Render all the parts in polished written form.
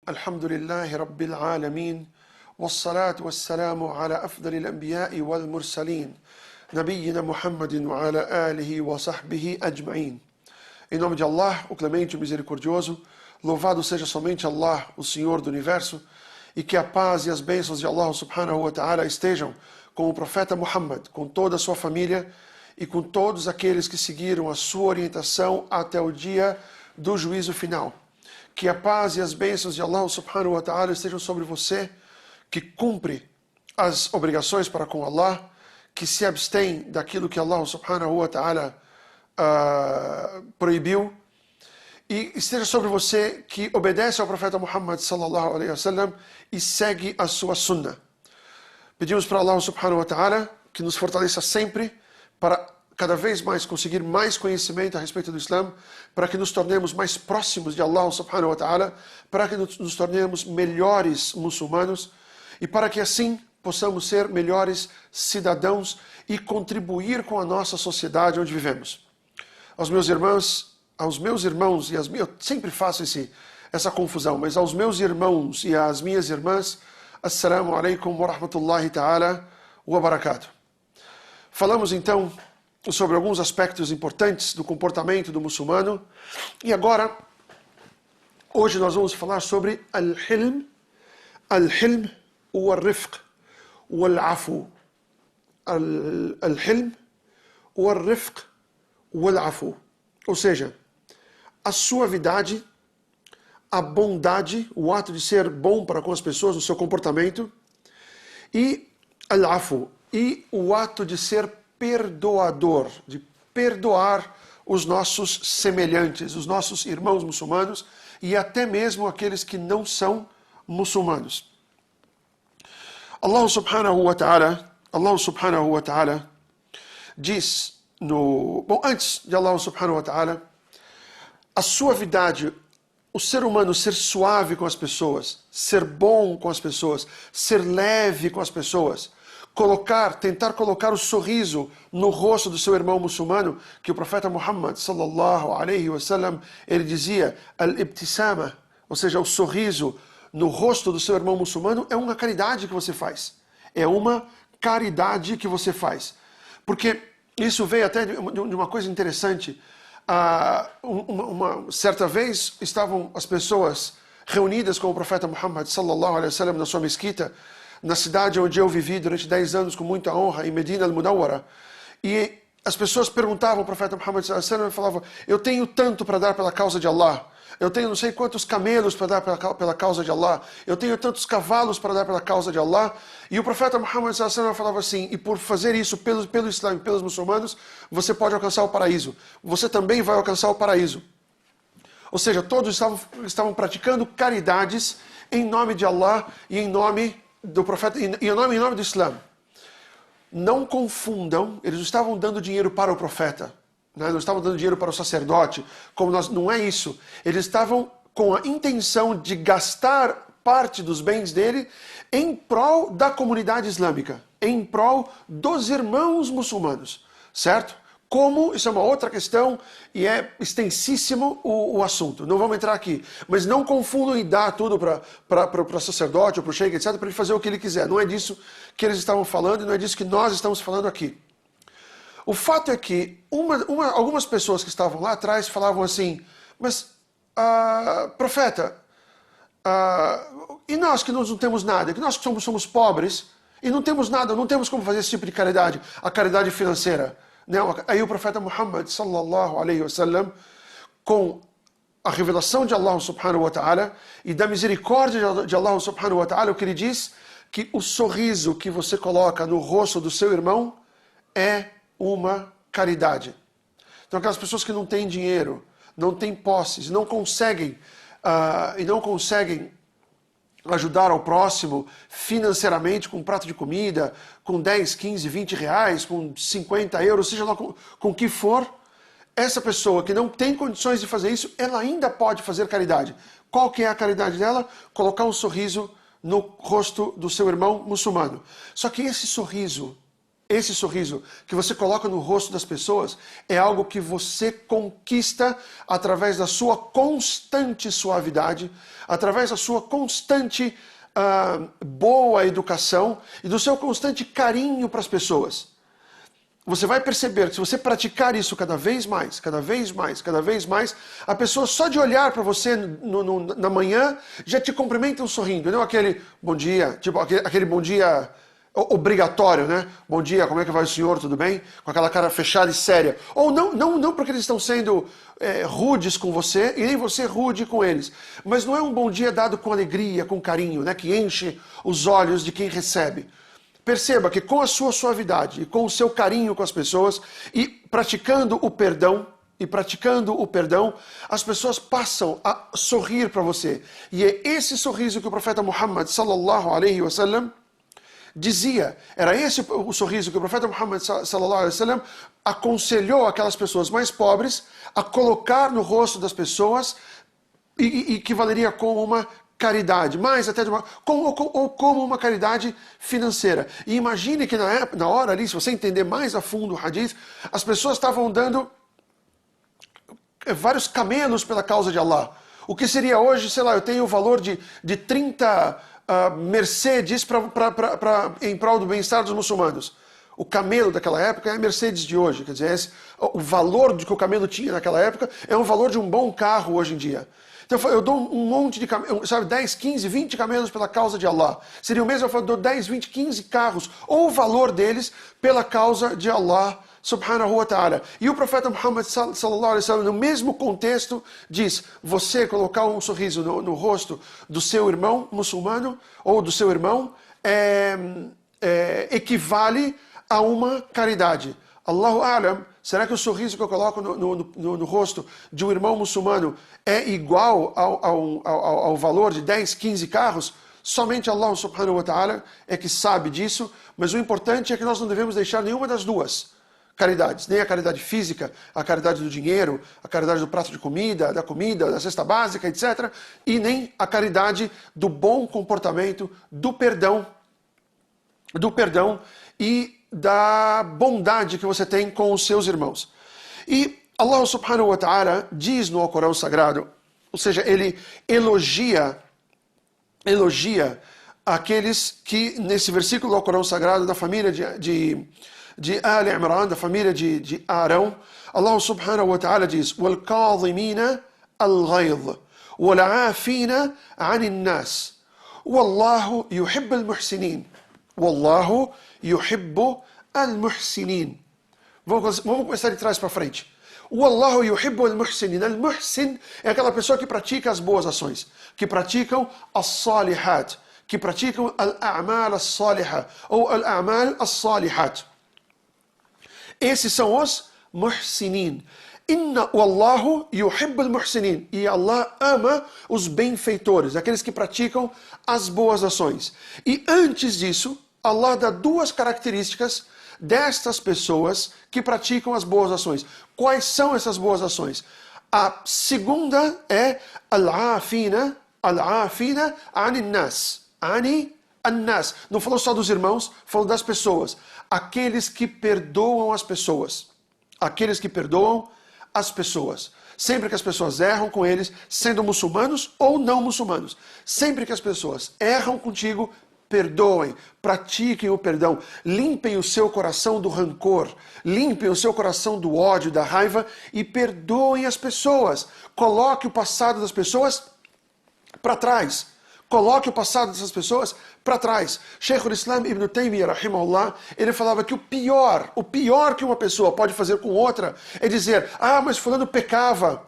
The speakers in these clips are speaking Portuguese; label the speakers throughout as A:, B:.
A: الحمد لله رب العالمين والصلاة والسلام على أفضل الأنبياء والمرسلين نبينا محمد وعلى آله وصحبه أجمعين. Em nome de Allah, o Clemente, o Misericordioso, louvado seja somente Allah, o Senhor do Universo, e que a paz e as bênçãos de Allah subhanahu wa ta'ala estejam com o profeta Muhammad, com toda a sua família e com todos aqueles que seguiram a sua orientação até o dia do juízo final. Que a paz e as bênçãos de Allah subhanahu wa ta'ala estejam sobre você, que cumpre as obrigações para com Allah, que se abstém daquilo que Allah subhanahu wa ta'ala proibiu, e esteja sobre você que obedece ao profeta Muhammad sallallahu alaihi wasallam e segue a sua sunnah. Pedimos para Allah subhanahu wa ta'ala que nos fortaleça sempre para cada vez mais conseguir mais conhecimento a respeito do Islã, para que nos tornemos mais próximos de Allah subhanahu wa ta'ala, para que nos tornemos melhores muçulmanos e para que assim possamos ser melhores cidadãos e contribuir com a nossa sociedade onde vivemos. Aos meus irmãos e às minhas, eu sempre faço essa confusão, mas aos meus irmãos e às minhas irmãs, assalamu alaikum wa rahmatullahi ta'ala wa barakatuh. Falamos então sobre alguns aspectos importantes do comportamento do muçulmano. E agora, hoje nós vamos falar sobre al-hilm wal-rifq wal-afu. Al-hilm wal-rifq wal-afu. Ou seja, a suavidade, a bondade, o ato de ser bom para com as pessoas, o seu comportamento, e al-afu, e o ato de ser perdoador, de perdoar os nossos semelhantes, os nossos irmãos muçulmanos e até mesmo aqueles que não são muçulmanos. Allah subhanahu wa ta'ala diz antes de Allah subhanahu wa ta'ala, a suavidade, o ser humano ser suave com as pessoas, ser bom com as pessoas, ser leve com as pessoas, tentar colocar o sorriso no rosto do seu irmão muçulmano, que o profeta Muhammad sallallahu alaihi wasallam, ele dizia al-ibtisama, ou seja, o sorriso no rosto do seu irmão muçulmano é uma caridade que você faz. É uma caridade que você faz. Porque isso veio até de uma coisa interessante. Uma certa vez estavam as pessoas reunidas com o profeta Muhammad sallallahu alaihi wasallam na sua mesquita, na cidade onde eu vivi durante 10 anos com muita honra, em Medina al-Munawwara. E as pessoas perguntavam ao profeta Muhammad sallallahu alaihi wasallam e falavam: eu tenho tanto para dar pela causa de Allah, eu tenho não sei quantos camelos para dar pela causa de Allah, eu tenho tantos cavalos para dar pela causa de Allah. E o profeta Muhammad sallallahu alaihi wasallam falava assim: e por fazer isso pelo Islã e pelos muçulmanos, você pode alcançar o paraíso. Você também vai alcançar o paraíso. Ou seja, todos estavam praticando caridades em nome de Allah e em nome do profeta, em nome do Islã. Não confundam, eles não estavam dando dinheiro para o profeta, não estavam dando dinheiro para o sacerdote, não é isso. Eles estavam com a intenção de gastar parte dos bens dele em prol da comunidade islâmica, em prol dos irmãos muçulmanos, certo? Como, isso é uma outra questão e é extensíssimo o assunto. Não vamos entrar aqui. Mas não confundam e dar tudo para o sacerdote ou para o sheik, etc., para ele fazer o que ele quiser. Não é disso que eles estavam falando e não é disso que nós estamos falando aqui. O fato é que algumas pessoas que estavam lá atrás falavam assim: mas, profeta, e nós que não temos nada, que nós que somos pobres e não temos nada, não temos como fazer esse tipo de caridade, a caridade financeira. Não, aí o profeta Muhammad sallallahu alaihi wasallam, com a revelação de Allah subhanahu wa ta'ala e da misericórdia de Allah subhanahu wa ta'ala, o que ele diz? Que o sorriso que você coloca no rosto do seu irmão é uma caridade. Então aquelas pessoas que não têm dinheiro, não têm posses, não conseguem ajudar ao próximo financeiramente com um prato de comida, com 10, 15, 20 reais, com 50 euros, seja lá com o que for, essa pessoa que não tem condições de fazer isso, ela ainda pode fazer caridade. Qual que é a caridade dela? Colocar um sorriso no rosto do seu irmão muçulmano. Só que esse sorriso, esse sorriso que você coloca no rosto das pessoas é algo que você conquista através da sua constante suavidade, através da sua constante boa educação e do seu constante carinho para as pessoas. Você vai perceber que se você praticar isso cada vez mais, cada vez mais, cada vez mais, a pessoa só de olhar para você na manhã já te cumprimentam sorrindo, não aquele bom dia, tipo aquele bom dia obrigatório, né? Bom dia, como é que vai o senhor, tudo bem? Com aquela cara fechada e séria. Ou não porque eles estão sendo rudes com você e nem você rude com eles, mas não é um bom dia dado com alegria, com carinho, né? Que enche os olhos de quem recebe. Perceba que com a sua suavidade e com o seu carinho com as pessoas e praticando o perdão, as pessoas passam a sorrir para você. E é esse sorriso que o profeta Muhammad sallallahu alaihi wasallam dizia. Era esse o sorriso que o profeta Muhammad sallallahu alaihi wasallam aconselhou aquelas pessoas mais pobres a colocar no rosto das pessoas e que valeria como uma caridade, mais até como uma caridade financeira. E imagine que na hora ali, se você entender mais a fundo o hadith, as pessoas estavam dando vários camelos pela causa de Allah. O que seria hoje, sei lá, eu tenho o valor de 30 Mercedes em prol do bem-estar dos muçulmanos. O camelo daquela época é a Mercedes de hoje. Quer dizer, o valor que o camelo tinha naquela época é o valor de um bom carro hoje em dia. Então eu dou um monte de camelos, sabe, 10, 15, 20 camelos pela causa de Allah. Seria o mesmo eu dou 10, 20, 15 carros, ou o valor deles pela causa de Allah subhanahu wa ta'ala. E o profeta Muhammad sallallahu alaihi wasallam, no mesmo contexto, diz, você colocar um sorriso no rosto do seu irmão muçulmano, ou do seu irmão, equivale a uma caridade. Allahu a'lam, será que o sorriso que eu coloco no rosto de um irmão muçulmano é igual ao valor de 10, 15 carros? Somente Allah subhanahu wa ta'ala é que sabe disso, mas o importante é que nós não devemos deixar nenhuma das duas caridades, nem a caridade física, a caridade do dinheiro, a caridade do prato de comida, da cesta básica, etc., e nem a caridade do bom comportamento, do perdão e da bondade que você tem com os seus irmãos. E Allah subhanahu wa ta'ala diz no Alcorão Sagrado, ou seja, ele elogia aqueles que, nesse versículo do Alcorão Sagrado, da família de Ali Imran, da família de Arão, Allah subhanahu wa ta'ala diz, وَالْكَاظِمِينَ الْغَيْظِ وَالْعَافِينَ عَنِ النَّاسِ وَاللَّهُ يُحِبُّ الْمُحْسِنِينَ Wallahu yuhibbu al-muhsinin. Vamos começar de trás para frente. Wallahu yuhibbu al-muhsinin. Al-muhsin é aquela pessoa que pratica as boas ações, que praticam as-salihat, que praticam al-a'mal as-salihah ou al-a'mal as-salihat. Esses são os muhsinin. Inna Wallahu yuhibbu al-muhsinin. E Allah ama os benfeitores, aqueles que praticam as boas ações. E antes disso, Allah dá duas características destas pessoas que praticam as boas ações. Quais são essas boas ações? A segunda é al-afina anin nas. Ani an-nas. Não falou só dos irmãos, falou das pessoas. Aqueles que perdoam as pessoas. Aqueles que perdoam as pessoas. Sempre que as pessoas erram com eles, sendo muçulmanos ou não muçulmanos. Sempre que as pessoas erram contigo, perdoem, pratiquem o perdão, limpem o seu coração do rancor, limpem o seu coração do ódio, da raiva e perdoem as pessoas. Coloque o passado das pessoas para trás. Coloque o passado dessas pessoas para trás. Sheikh al-Islam Ibn Taymiyyah, rahimahullah, ele falava que o pior que uma pessoa pode fazer com outra é dizer, mas fulano pecava,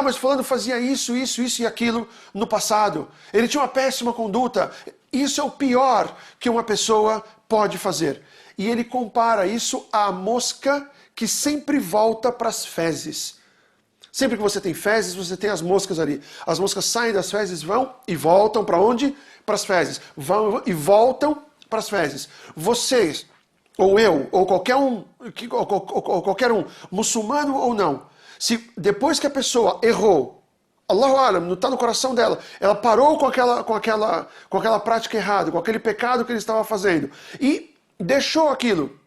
A: mas fulano fazia isso e aquilo no passado. Ele tinha uma péssima conduta. Isso é o pior que uma pessoa pode fazer. E ele compara isso à mosca que sempre volta para as fezes. Sempre que você tem fezes, você tem as moscas ali. As moscas saem das fezes, vão e voltam para onde? Para as fezes. Vão e voltam para as fezes. Vocês, ou eu, ou qualquer um, muçulmano ou não, se depois que a pessoa errou, Allahu Alam, não está no coração dela, ela parou com aquela prática errada, com aquele pecado que ele estava fazendo, e deixou aquilo,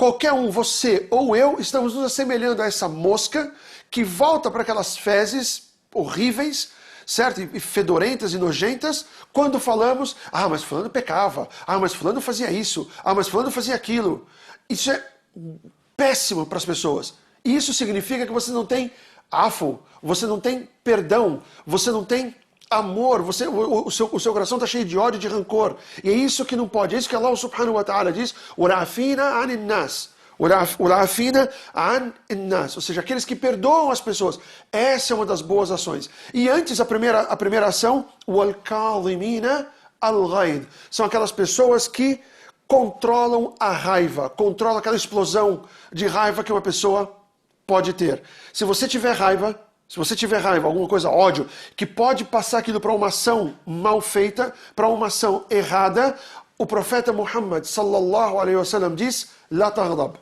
A: qualquer um, você ou eu, estamos nos assemelhando a essa mosca que volta para aquelas fezes horríveis, certo? E fedorentas e nojentas, quando falamos, mas fulano pecava, mas fulano fazia isso, mas fulano fazia aquilo. Isso é péssimo para as pessoas. Isso significa que você não tem afo, você não tem perdão, você não tem amor, o seu coração está cheio de ódio e de rancor. E é isso que não pode, é isso que Allah subhanahu wa ta'ala diz, وَالْعَافِينَ عَنِ النَّاسِ وَالْعَافِينَ عَنِ النَّاسِ, ou seja, aqueles que perdoam as pessoas. Essa é uma das boas ações. E antes, a primeira ação, وَالْكَاظِمِينَ الْغَيْظَ, são aquelas pessoas que controlam a raiva, controlam aquela explosão de raiva que uma pessoa pode ter. Se você tiver raiva, alguma coisa, ódio, que pode passar aquilo para uma ação mal feita, para uma ação errada, o profeta Muhammad sallallahu alaihi wasallam diz: "La taghdab,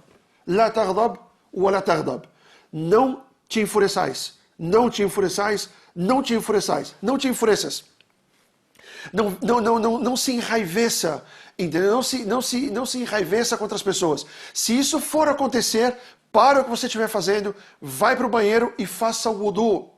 A: la taghdab wa la taghdab." Não te enfureçais, não te enfureçais, não te enfureçais, não te enfureças. Não se enraiveça, entendeu? Não se enraiveça contra as pessoas. Se isso for acontecer, para o que você estiver fazendo, vai para o banheiro e faça o wudu.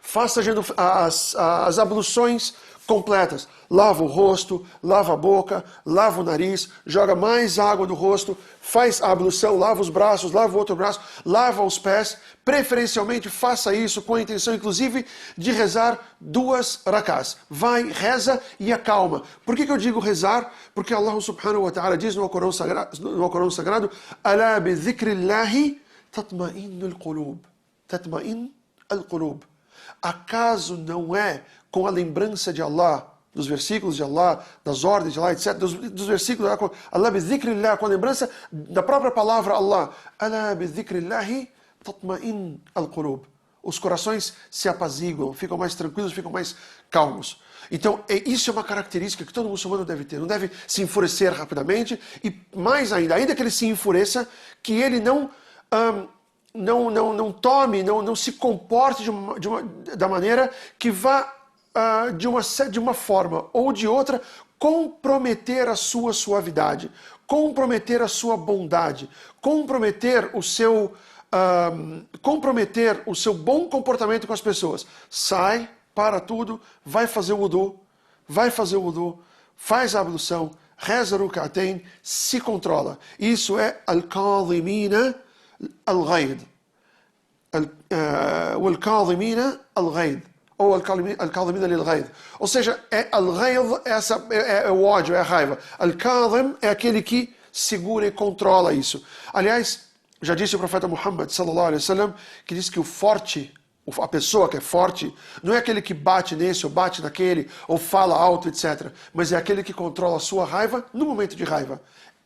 A: Faça as abluções completas. Lava o rosto, lava a boca, lava o nariz, joga mais água no rosto, faz a ablução, lava os braços, lava o outro braço, lava os pés. Preferencialmente faça isso com a intenção, inclusive, de rezar 2 rakás. Vai, reza e acalma. Por que eu digo rezar? Porque Allah subhanahu wa ta'ala diz no Corão Sagrado: "Alá bi dhikrillahi tatma'innul qulub." Tatma'in al-qulub. Acaso não é com a lembrança de Allah, dos versículos de Allah, das ordens de Allah, etc., dos versículos de Allah, bizikrillah, com a lembrança da própria palavra Allah, Allah bizikrillahi tatma'in al-qulub. Os corações se apaziguam, ficam mais tranquilos, ficam mais calmos. Então, isso é uma característica que todo muçulmano deve ter. Não deve se enfurecer rapidamente e, mais ainda que ele se enfureça, que ele não se comporte da maneira que vá, de uma forma ou de outra, comprometer a sua suavidade, comprometer a sua bondade, comprometer o seu bom comportamento com as pessoas. Sai, para tudo, vai fazer o wudu, faz a ablução, reza rukatain, se controla. Isso é al-kadhimina al-ghayd. Wal-kadhimina al-ghayd. Ou al-kadhimina lil-ghayd. Ou seja, al-ghayd é o ódio, é a raiva. Al-kadhim é aquele que segura e controla isso. Aliás, já disse o profeta Muhammad sallallahu alaihi wasallam, que diz que o forte, a pessoa que é forte, não é aquele que bate nesse ou bate naquele, ou fala alto, etc. Mas é aquele que controla a sua raiva no momento de raiva.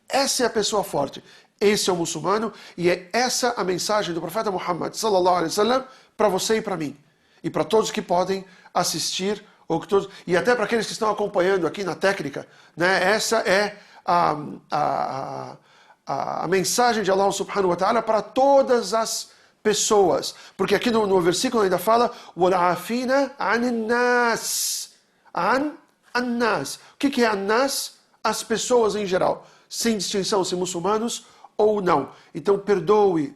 A: Essa é a pessoa forte. Esse é o muçulmano, e é essa a mensagem do profeta Muhammad sallallahu alaihi wasallam para você e para mim. E para todos que podem assistir, e até para aqueles que estão acompanhando aqui na técnica, né? Essa é a mensagem de Allah subhanahu wa ta'ala para todas as pessoas. Porque aqui no versículo ainda fala وَالْعَافِينَ عَنِ النَّاسِ. An-nas. O que é an-nas? As pessoas em geral, sem distinção se muçulmanos ou não. Então perdoe.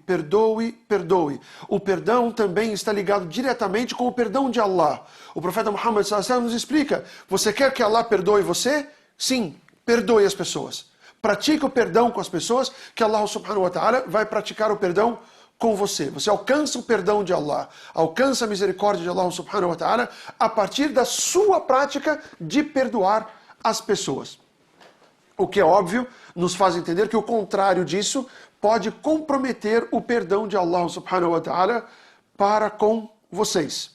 A: O perdão também está ligado diretamente com o perdão de Allah. O profeta Muhammad sallallahu alaihi wasallam nos explica: você quer que Allah perdoe você? Sim, perdoe as pessoas. Pratique o perdão com as pessoas, que Allah subhanahu wa ta'ala vai praticar o perdão com você. Você alcança o perdão de Allah, alcança a misericórdia de Allah subhanahu wa ta'ala a partir da sua prática de perdoar as pessoas. O que é óbvio, nos faz entender que o contrário disso pode comprometer o perdão de Allah subhanahu wa ta'ala para com vocês.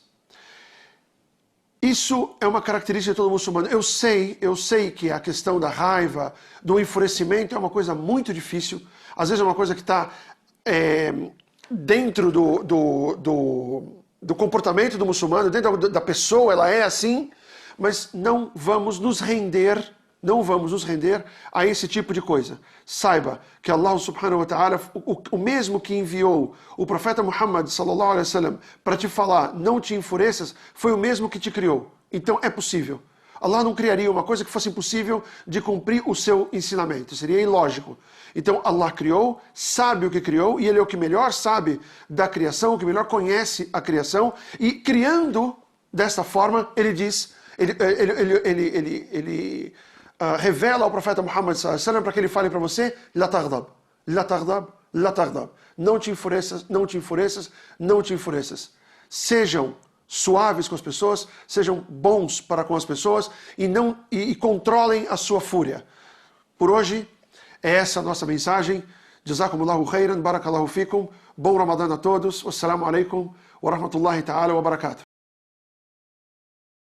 A: Isso é uma característica de todo muçulmano. Eu sei que a questão da raiva, do enfurecimento é uma coisa muito difícil. Às vezes é uma coisa que está dentro do comportamento do muçulmano, dentro da pessoa, ela é assim, mas não vamos nos render a esse tipo de coisa. Saiba que Allah subhanahu wa ta'ala, o mesmo que enviou o profeta Muhammad sallallahu alaihi wasallam para te falar, não te enfureças, foi o mesmo que te criou. Então é possível. Allah não criaria uma coisa que fosse impossível de cumprir o seu ensinamento. Seria ilógico. Então Allah criou, sabe o que criou, e Ele é o que melhor sabe da criação, o que melhor conhece a criação, e criando desta forma, Ele diz, ele revela ao profeta Muhammad sallallahu alaihi wasallam para que ele fale para você: La taghdab, la taghdab, la taghdab. Não te enfureças, não te enfureças, não te enfureças. Sejam suaves com as pessoas, sejam bons para com as pessoas e controlem a sua fúria. Por hoje, é essa a nossa mensagem. Jazakumullahu khairan, barakallahu fikum. Bom Ramadã a todos. Wassalamu alaikum wa rahmatullahi ta'ala wa barakatuh.